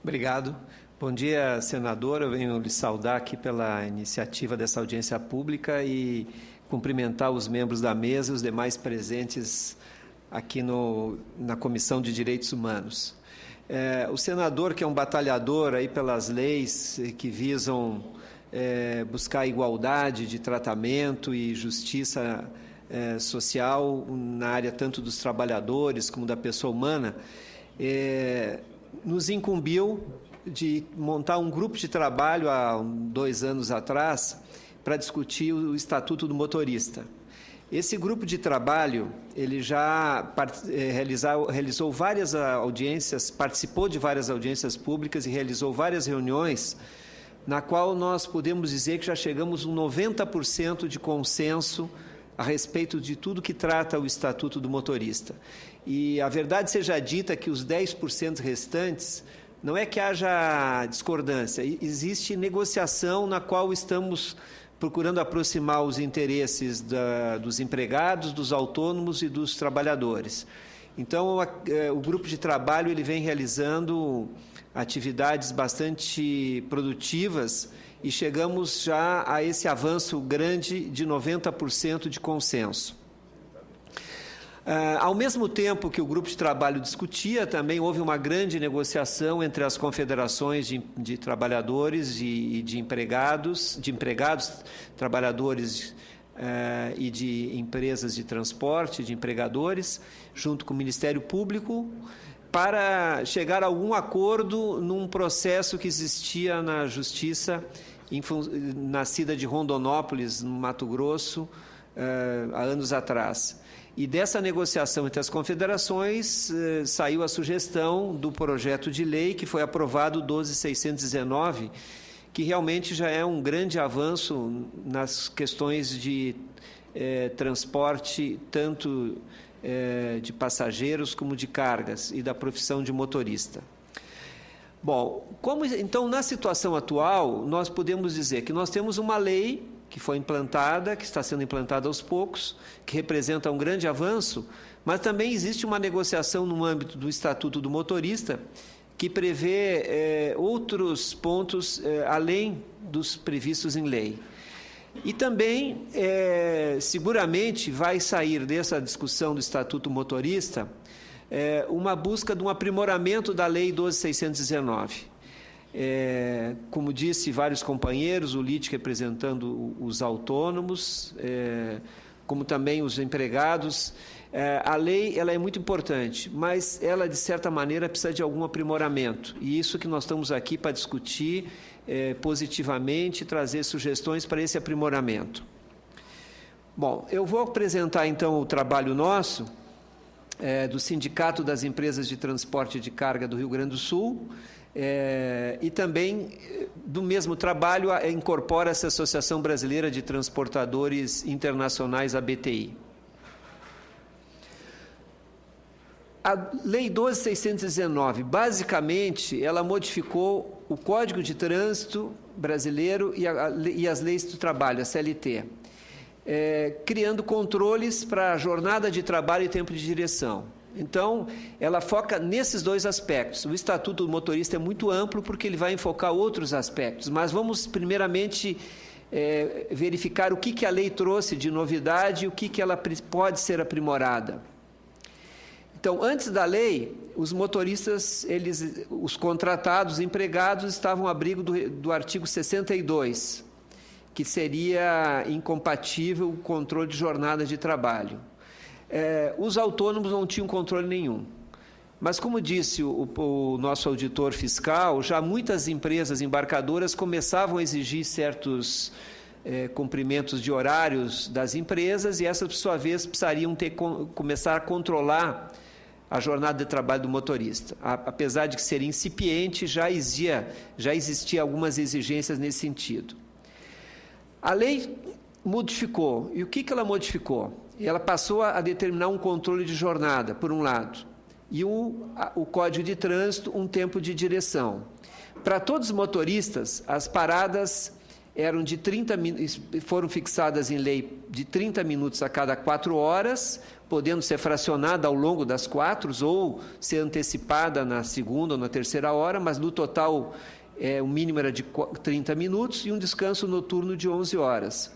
Obrigado. Bom dia, senador. Eu venho lhe saudar aqui pela iniciativa dessa audiência pública e cumprimentar os membros da mesa e os demais presentes aqui na Comissão de Direitos Humanos. O senador, que é um batalhador aí pelas leis que visam buscar igualdade de tratamento e justiça social na área tanto dos trabalhadores como da pessoa humana, nos incumbiu de montar um grupo de trabalho há 2 anos atrás para discutir o Estatuto do Motorista. Esse grupo de trabalho, ele já realizou várias audiências, participou de várias audiências públicas e realizou várias reuniões, na qual nós podemos dizer que já chegamos a 90% de consenso a respeito de tudo que trata o Estatuto do Motorista. E a verdade seja dita que os 10% restantes, não é que haja discordância, existe negociação na qual estamos procurando aproximar os interesses dos empregados, dos autônomos e dos trabalhadores. Então, o grupo de trabalho ele vem realizando atividades bastante produtivas e chegamos já a esse avanço grande de 90% de consenso. Ao mesmo tempo que o grupo de trabalho discutia, também houve uma grande negociação entre as confederações de trabalhadores e de empregados, trabalhadores e de empresas de transporte, de empregadores, junto com o Ministério Público, para chegar a algum acordo num processo que existia na Justiça, nascida de Rondonópolis, no Mato Grosso, há anos atrás. E dessa negociação entre as confederações saiu a sugestão do projeto de lei que foi aprovado, 12.619, que realmente já é um grande avanço nas questões de transporte, tanto de passageiros como de cargas e da profissão de motorista. Bom, então, na situação atual, nós podemos dizer que nós temos uma lei que foi implantada, que está sendo implantada aos poucos, que representa um grande avanço, mas também existe uma negociação no âmbito do Estatuto do Motorista, que prevê outros pontos além dos previstos em lei. E também, seguramente, vai sair dessa discussão do Estatuto Motorista uma busca de um aprimoramento da Lei 12.619. Como disse vários companheiros, o LIT representando os autônomos, como também os empregados, a lei ela é muito importante, mas ela, de certa maneira, precisa de algum aprimoramento. E isso que nós estamos aqui para discutir positivamente, trazer sugestões para esse aprimoramento. Bom, eu vou apresentar, então, o trabalho nosso, do Sindicato das Empresas de Transporte de Carga do Rio Grande do Sul, e também, do mesmo trabalho, incorpora essa Associação Brasileira de Transportadores Internacionais, a BTI. A Lei 12.619, basicamente, ela modificou o Código de Trânsito brasileiro e as leis do trabalho, a CLT, criando controles para a jornada de trabalho e tempo de direção. Então, ela foca nesses 2 aspectos. O Estatuto do Motorista é muito amplo porque ele vai enfocar outros aspectos, mas vamos primeiramente verificar o que a lei trouxe de novidade e o que ela pode ser aprimorada. Então, antes da lei, os motoristas, os contratados, os empregados, estavam ao abrigo do artigo 62, que seria incompatível o controle de jornada de trabalho. Os autônomos não tinham controle nenhum. Mas, como disse o nosso auditor fiscal, já muitas empresas embarcadoras começavam a exigir certos cumprimentos de horários das empresas e essas, por sua vez, precisariam começar a controlar a jornada de trabalho do motorista. Apesar de ser incipiente, já existia algumas exigências nesse sentido. A lei modificou. E o que ela modificou? Ela passou a determinar um controle de jornada, por um lado, e o Código de Trânsito, um tempo de direção. Para todos os motoristas, as paradas eram foram fixadas em lei de 30 minutos a cada 4 horas, podendo ser fracionada ao longo das 4 ou ser antecipada na segunda ou na terceira hora, mas no total o mínimo era de 30 minutos e um descanso noturno de 11 horas.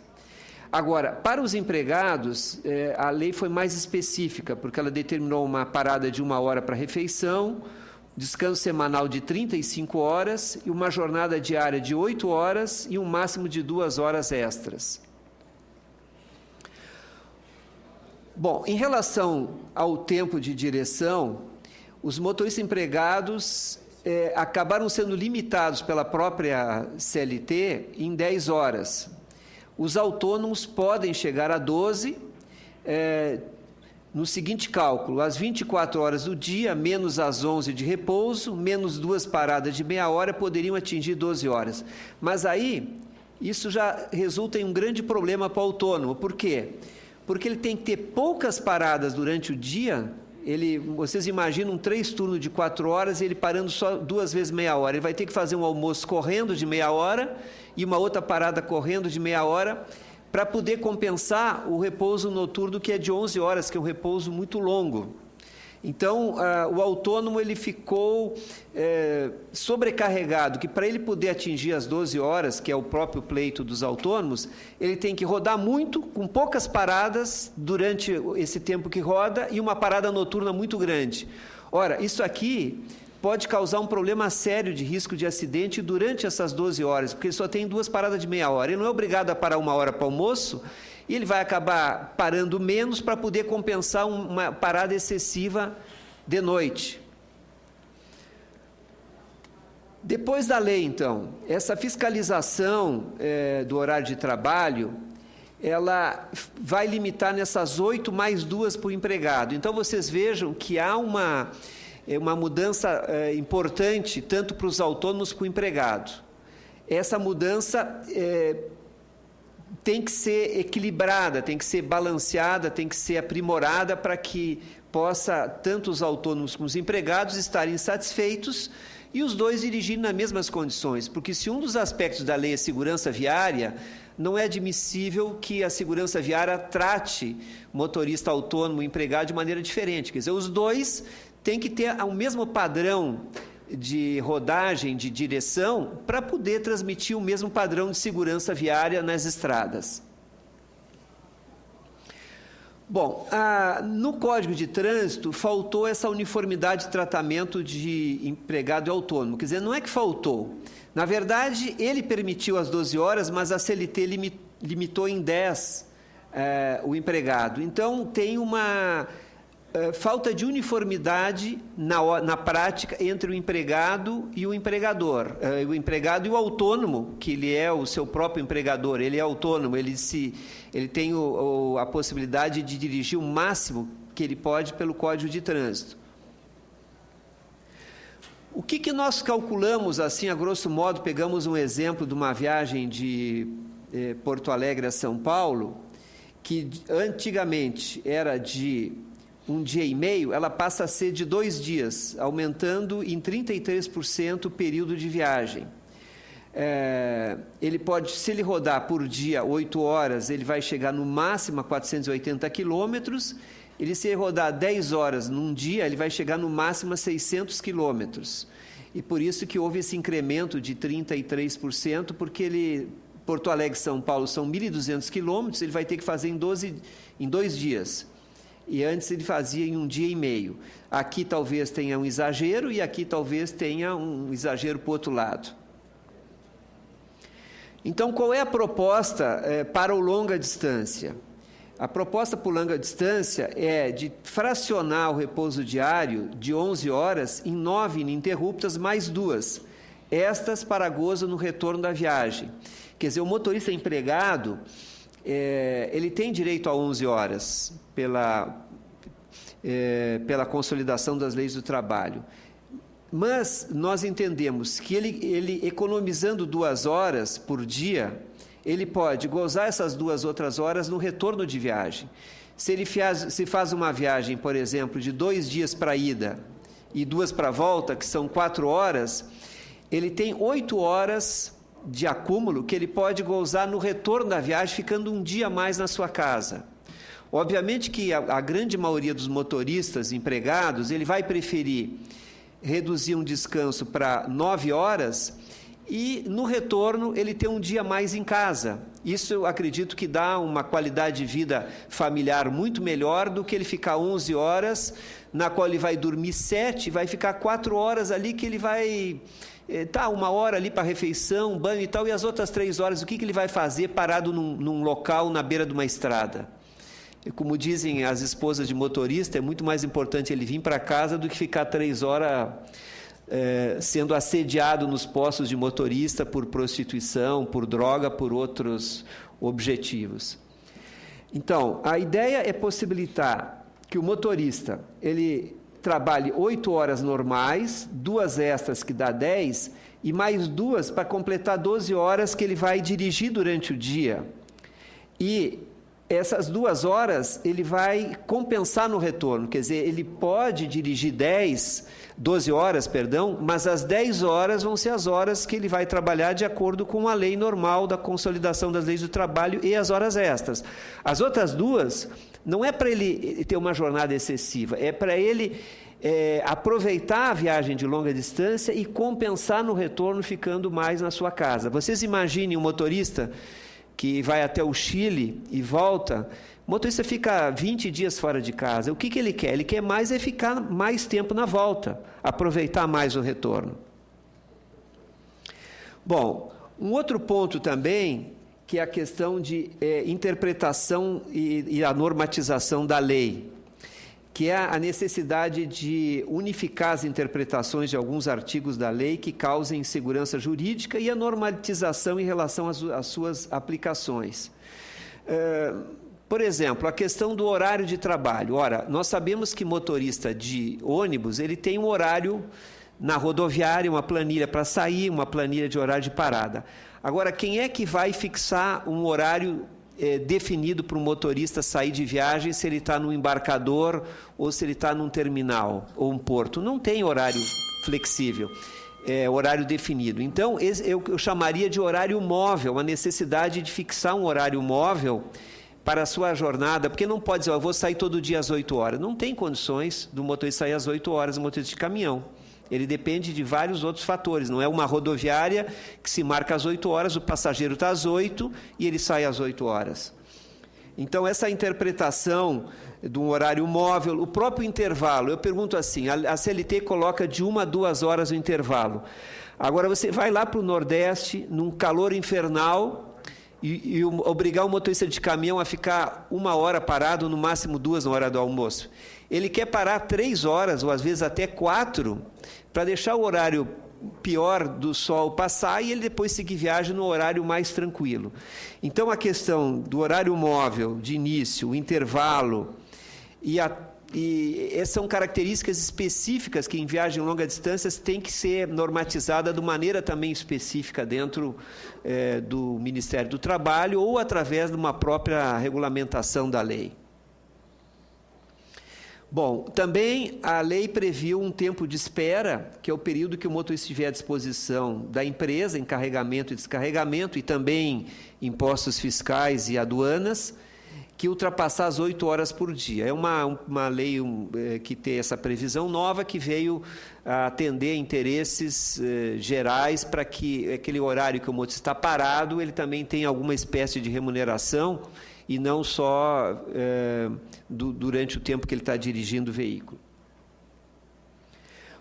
Agora, para os empregados, a lei foi mais específica, porque ela determinou uma parada de 1 hora para refeição, descanso semanal de 35 horas e uma jornada diária de 8 horas e um máximo de 2 horas extras. Bom, em relação ao tempo de direção, os motoristas empregados acabaram sendo limitados pela própria CLT em 10 horas. Os autônomos podem chegar a 12, no seguinte cálculo: as 24 horas do dia, menos as 11 de repouso, menos 2 paradas de meia hora, poderiam atingir 12 horas. Mas aí, isso já resulta em um grande problema para o autônomo. Por quê? Porque ele tem que ter poucas paradas durante o dia. Vocês imaginam 3 turnos de 4 horas e ele parando só 2 vezes meia hora. Ele vai ter que fazer um almoço correndo de meia hora e uma outra parada correndo de meia hora para poder compensar o repouso noturno, que é de 11 horas, que é um repouso muito longo. Então, o autônomo ele ficou sobrecarregado, que para ele poder atingir as 12 horas, que é o próprio pleito dos autônomos, ele tem que rodar muito, com poucas paradas durante esse tempo que roda e uma parada noturna muito grande. Ora, isso aqui pode causar um problema sério de risco de acidente durante essas 12 horas, porque ele só tem 2 paradas de meia hora. Ele não é obrigado a parar 1 hora para almoço, e ele vai acabar parando menos para poder compensar uma parada excessiva de noite. Depois da lei, então, essa fiscalização do horário de trabalho, ela vai limitar nessas 8 mais 2 para o empregado. Então, vocês vejam que há uma mudança importante, tanto para os autônomos como para o empregado. Essa mudança tem que ser equilibrada, tem que ser balanceada, tem que ser aprimorada para que possa tanto os autônomos como os empregados estarem satisfeitos e os dois dirigirem nas mesmas condições, porque se um dos aspectos da lei é segurança viária, não é admissível que a segurança viária trate o motorista autônomo e empregado de maneira diferente. Quer dizer, os dois têm que ter o mesmo padrão de rodagem, de direção, para poder transmitir o mesmo padrão de segurança viária nas estradas. Bom, no Código de Trânsito faltou essa uniformidade de tratamento de empregado e autônomo. Quer dizer, não é que faltou. Na verdade, ele permitiu as 12 horas, mas a CLT limitou em 10 o empregado. Então, tem uma falta de uniformidade na prática entre o empregado e o empregador. O empregado e o autônomo, que ele é o seu próprio empregador, ele é autônomo, ele tem a possibilidade de dirigir o máximo que ele pode pelo Código de Trânsito. O que nós calculamos, assim, a grosso modo, pegamos um exemplo de uma viagem de Porto Alegre a São Paulo, que antigamente era de 1 dia e meio, ela passa a ser de 2 dias, aumentando em 33% o período de viagem. Ele pode, se ele rodar por dia 8 horas, ele vai chegar no máximo a 480 quilômetros. Se ele rodar 10 horas num dia, ele vai chegar no máximo a 600 quilômetros. E por isso que houve esse incremento de 33%, porque Porto Alegre e São Paulo são 1.200 quilômetros, ele vai ter que fazer em 2 dias. E antes ele fazia em 1 dia e meio. Aqui talvez tenha um exagero e aqui talvez tenha um exagero para o outro lado. Então, qual é a proposta para o longa distância? A proposta para o longa distância é de fracionar o repouso diário de 11 horas em 9 ininterruptas mais 2, estas para gozo no retorno da viagem. Quer dizer, o motorista empregado, ele tem direito a 11 horas pela consolidação das leis do trabalho. Mas nós entendemos que ele economizando 2 horas por dia, ele pode gozar essas 2 outras horas no retorno de viagem. Se faz uma viagem, por exemplo, de 2 dias para a ida e 2 para a volta, que são 4 horas, ele tem 8 horas de acúmulo que ele pode gozar no retorno da viagem, ficando 1 dia a mais na sua casa. Obviamente que a grande maioria dos motoristas empregados, ele vai preferir reduzir um descanso para 9 horas e, no retorno, ele ter um dia mais em casa. Isso eu acredito que dá uma qualidade de vida familiar muito melhor do que ele ficar 11 horas, na qual ele vai dormir 7, vai ficar 4 horas ali que ele vai... Tá, 1 hora ali para refeição, banho e tal, e as outras 3 horas, o que ele vai fazer parado num local na beira de uma estrada? Como dizem as esposas de motorista, é muito mais importante ele vir para casa do que ficar 3 horas sendo assediado nos postos de motorista por prostituição, por droga, por outros objetivos. Então, a ideia é possibilitar que o motorista ele trabalhe 8 horas normais, 2 extras que dá 10, e mais 2 para completar 12 horas que ele vai dirigir durante o dia. E essas 2 horas ele vai compensar no retorno, quer dizer, ele pode dirigir 12 horas, mas as 10 horas vão ser as horas que ele vai trabalhar de acordo com a lei normal da consolidação das leis do trabalho e as horas extras. As outras 2, não é para ele ter uma jornada excessiva, é para ele aproveitar a viagem de longa distância e compensar no retorno ficando mais na sua casa. Vocês imaginem um motorista que vai até o Chile e volta, o motorista fica 20 dias fora de casa. O que ele quer? Ele quer mais é ficar mais tempo na volta, aproveitar mais o retorno. Bom, um outro ponto também, que é a questão de interpretação e a normatização da lei, que é a necessidade de unificar as interpretações de alguns artigos da lei que causem insegurança jurídica e a normatização em relação às suas aplicações. Por exemplo, a questão do horário de trabalho. Ora, nós sabemos que motorista de ônibus, ele tem um horário na rodoviária, uma planilha para sair, uma planilha de horário de parada. Agora, quem é que vai fixar um horário definido para o motorista sair de viagem, se ele está num embarcador ou se ele está num terminal ou um porto? Não tem horário flexível, horário definido. Então, eu chamaria de horário móvel, a necessidade de fixar um horário móvel para a sua jornada, porque não pode dizer, eu vou sair todo dia às 8 horas. Não tem condições do motorista sair às 8 horas, o motorista de caminhão. Ele depende de vários outros fatores, não é uma rodoviária que se marca às 8 horas, o passageiro está às 8 e ele sai às 8 horas. Então, essa interpretação de um horário móvel, o próprio intervalo, eu pergunto assim, a CLT coloca de 1 a 2 horas o intervalo. Agora, você vai lá para o Nordeste, num calor infernal, e obrigar o motorista de caminhão a ficar 1 hora parado, no máximo 2 na hora do almoço. Ele quer parar 3 horas, ou às vezes até 4, para deixar o horário pior do sol passar e ele depois seguir viagem no horário mais tranquilo. Então, a questão do horário móvel de início, o intervalo, e essas são características específicas que em viagem longa distância tem que ser normatizada de maneira também específica dentro do Ministério do Trabalho ou através de uma própria regulamentação da lei. Bom, também a lei previu um tempo de espera, que é o período que o motorista estiver à disposição da empresa, em carregamento e descarregamento, e também impostos fiscais e aduanas, que ultrapassar as 8 horas por dia. É uma lei que tem essa previsão nova, que veio atender interesses gerais para que aquele horário que o motorista está parado, ele também tenha alguma espécie de remuneração, e não só durante o tempo que ele está dirigindo o veículo.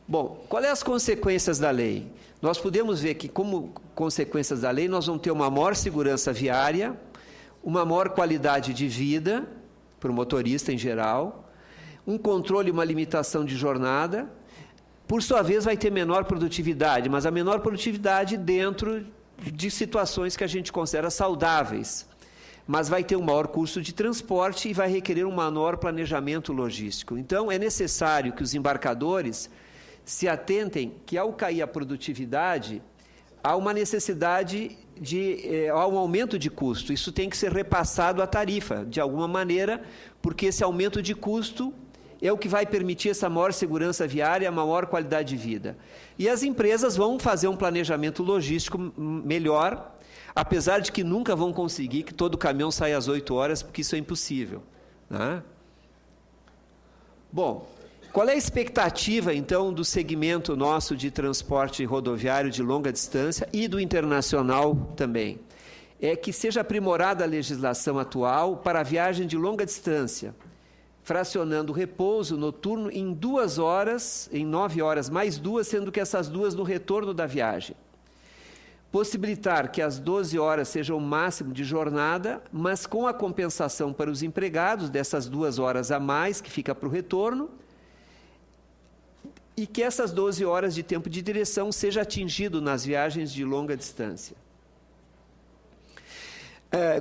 Bom, quais são as consequências da lei? Nós podemos ver que, como consequências da lei, nós vamos ter uma maior segurança viária, uma maior qualidade de vida para o motorista em geral, um controle e uma limitação de jornada, por sua vez vai ter menor produtividade, mas a menor produtividade dentro de situações que a gente considera saudáveis, mas vai ter um maior custo de transporte e vai requerer um maior planejamento logístico. Então, é necessário que os embarcadores se atentem que, ao cair a produtividade, há uma necessidade há um aumento de custo. Isso tem que ser repassado à tarifa, de alguma maneira, porque esse aumento de custo é o que vai permitir essa maior segurança viária, a maior qualidade de vida. E as empresas vão fazer um planejamento logístico melhor, apesar de que nunca vão conseguir que todo caminhão saia às 8 horas, porque isso é impossível. né? Bom, qual é a expectativa, então, do segmento nosso de transporte rodoviário de longa distância e do internacional também? É que seja aprimorada a legislação atual para a viagem de longa distância, fracionando o repouso noturno em 2 horas, em 9 horas mais 2, sendo que essas 2 no retorno da viagem. Possibilitar que as 12 horas sejam o máximo de jornada, mas com a compensação para os empregados dessas 2 horas a mais, que fica para o retorno, e que essas 12 horas de tempo de direção seja atingido nas viagens de longa distância.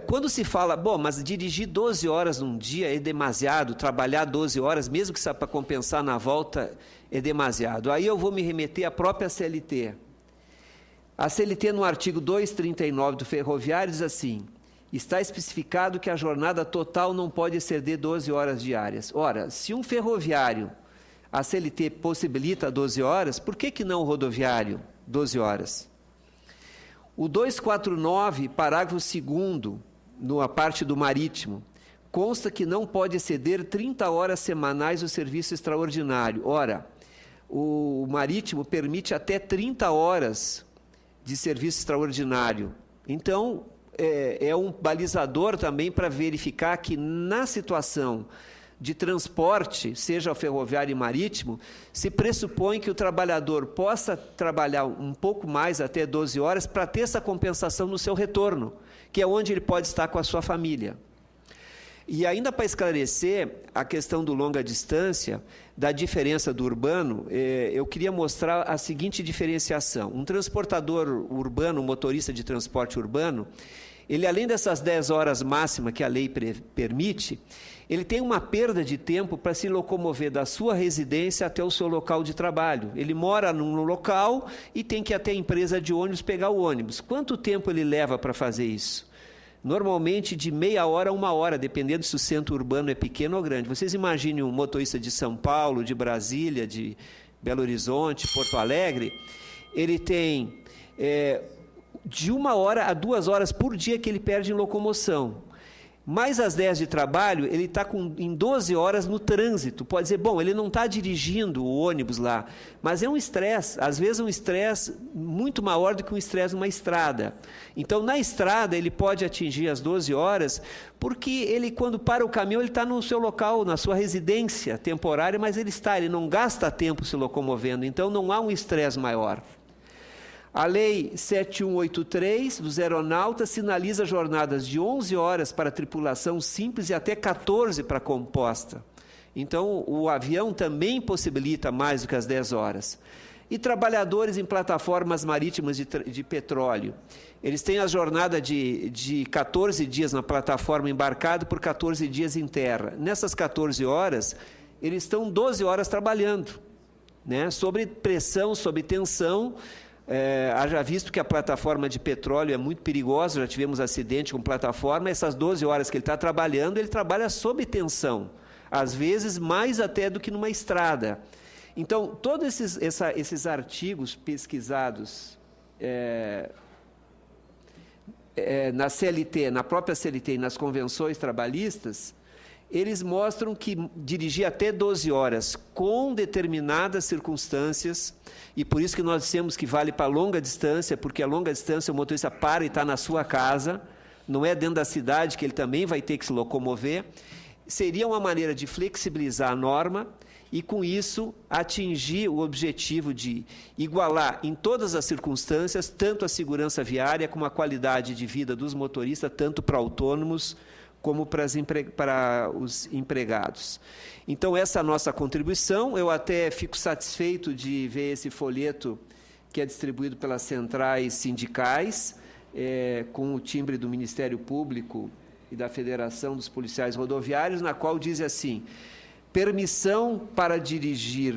Quando se fala, bom, mas dirigir 12 horas num dia é demasiado, trabalhar 12 horas, mesmo que seja para compensar na volta, é demasiado. Aí eu vou me remeter à própria CLT. A CLT, no artigo 239 do Ferroviário, diz assim: está especificado que a jornada total não pode exceder 12 horas diárias. Ora, se um ferroviário, a CLT possibilita 12 horas, por que não o rodoviário 12 horas? O 249, parágrafo 2º, na parte do marítimo, consta que não pode exceder 30 horas semanais o serviço extraordinário. Ora, o marítimo permite até 30 horas de serviço extraordinário. Então, é um balizador também para verificar que, na situação de transporte, seja ferroviário e marítimo, se pressupõe que o trabalhador possa trabalhar um pouco mais, até 12 horas, para ter essa compensação no seu retorno, que é onde ele pode estar com a sua família. E ainda para esclarecer a questão do longa distância, da diferença do urbano, eu queria mostrar a seguinte diferenciação. Um transportador urbano, um motorista de transporte urbano, ele, além dessas 10 horas máximas que a lei permite, ele tem uma perda de tempo para se locomover da sua residência até o seu local de trabalho. Ele mora num local e tem que ir até a empresa de ônibus pegar o ônibus. Quanto tempo ele leva para fazer isso? Normalmente de meia hora a 1 hora, dependendo se o centro urbano é pequeno ou grande. Vocês imaginem um motorista de São Paulo, de Brasília, de Belo Horizonte, Porto Alegre, ele tem de 1 hora a 2 horas por dia que ele perde em locomoção. Mais as 10 de trabalho, ele está em 12 horas no trânsito. Pode dizer, bom, ele não está dirigindo o ônibus lá, mas é um estresse, às vezes um estresse muito maior do que um estresse numa estrada. Então, na estrada, ele pode atingir as 12 horas, porque ele, quando para o caminhão, ele está no seu local, na sua residência temporária, mas ele não gasta tempo se locomovendo, então não há um estresse maior. A Lei 7183 dos aeronautas sinaliza jornadas de 11 horas para tripulação simples e até 14 para composta. Então, o avião também possibilita mais do que as 10 horas. E trabalhadores em plataformas marítimas de petróleo. Eles têm a jornada de 14 dias na plataforma embarcado por 14 dias em terra. Nessas 14 horas, eles estão 12 horas trabalhando, né? Sob pressão, sob tensão. Haja visto que a plataforma de petróleo é muito perigosa, já tivemos acidente com plataforma, essas 12 horas que ele está trabalhando, ele trabalha sob tensão, às vezes mais até do que numa estrada. Então, todos esses artigos pesquisados na CLT, na própria CLT e nas convenções trabalhistas, eles mostram que dirigir até 12 horas com determinadas circunstâncias, e por isso que nós dissemos que vale para longa distância, porque a longa distância o motorista para e está na sua casa, não é dentro da cidade que ele também vai ter que se locomover, seria uma maneira de flexibilizar a norma e, com isso, atingir o objetivo de igualar em todas as circunstâncias, tanto a segurança viária como a qualidade de vida dos motoristas, tanto para autônomos como para os empregados. Então, essa é a nossa contribuição. Eu até fico satisfeito de ver esse folheto que é distribuído pelas centrais sindicais, com o timbre do Ministério Público e da Federação dos Policiais Rodoviários, na qual diz assim: permissão para dirigir,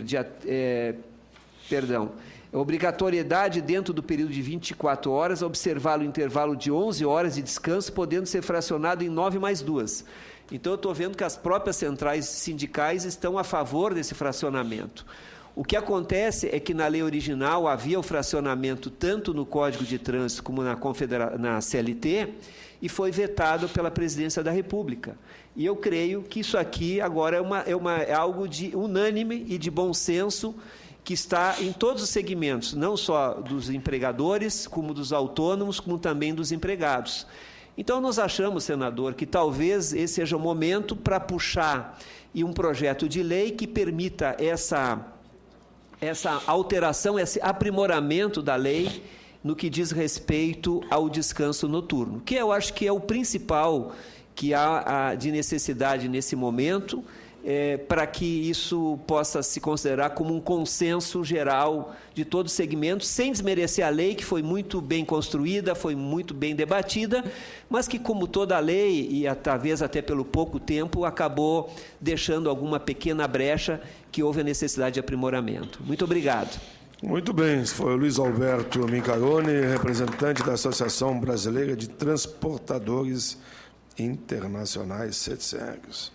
obrigatoriedade dentro do período de 24 horas, observar o intervalo de 11 horas de descanso, podendo ser fracionado em 9 mais 2. Então, eu estou vendo que as próprias centrais sindicais estão a favor desse fracionamento. O que acontece é que na lei original havia o fracionamento tanto no Código de Trânsito como na CLT, e foi vetado pela Presidência da República. E eu creio que isso aqui agora é algo de unânime e de bom senso, que está em todos os segmentos, não só dos empregadores, como dos autônomos, como também dos empregados. Então, nós achamos, senador, que talvez esse seja o momento para puxar um projeto de lei que permita essa alteração, esse aprimoramento da lei no que diz respeito ao descanso noturno, que eu acho que é o principal que há de necessidade nesse momento, para que isso possa se considerar como um consenso geral de todo o segmento, sem desmerecer a lei, que foi muito bem construída, foi muito bem debatida, mas que, como toda a lei, e talvez até pelo pouco tempo, acabou deixando alguma pequena brecha que houve a necessidade de aprimoramento. Muito obrigado. Muito bem, esse foi o Luiz Alberto Mincarone, representante da Associação Brasileira de Transportadores Internacionais, CETSEGS.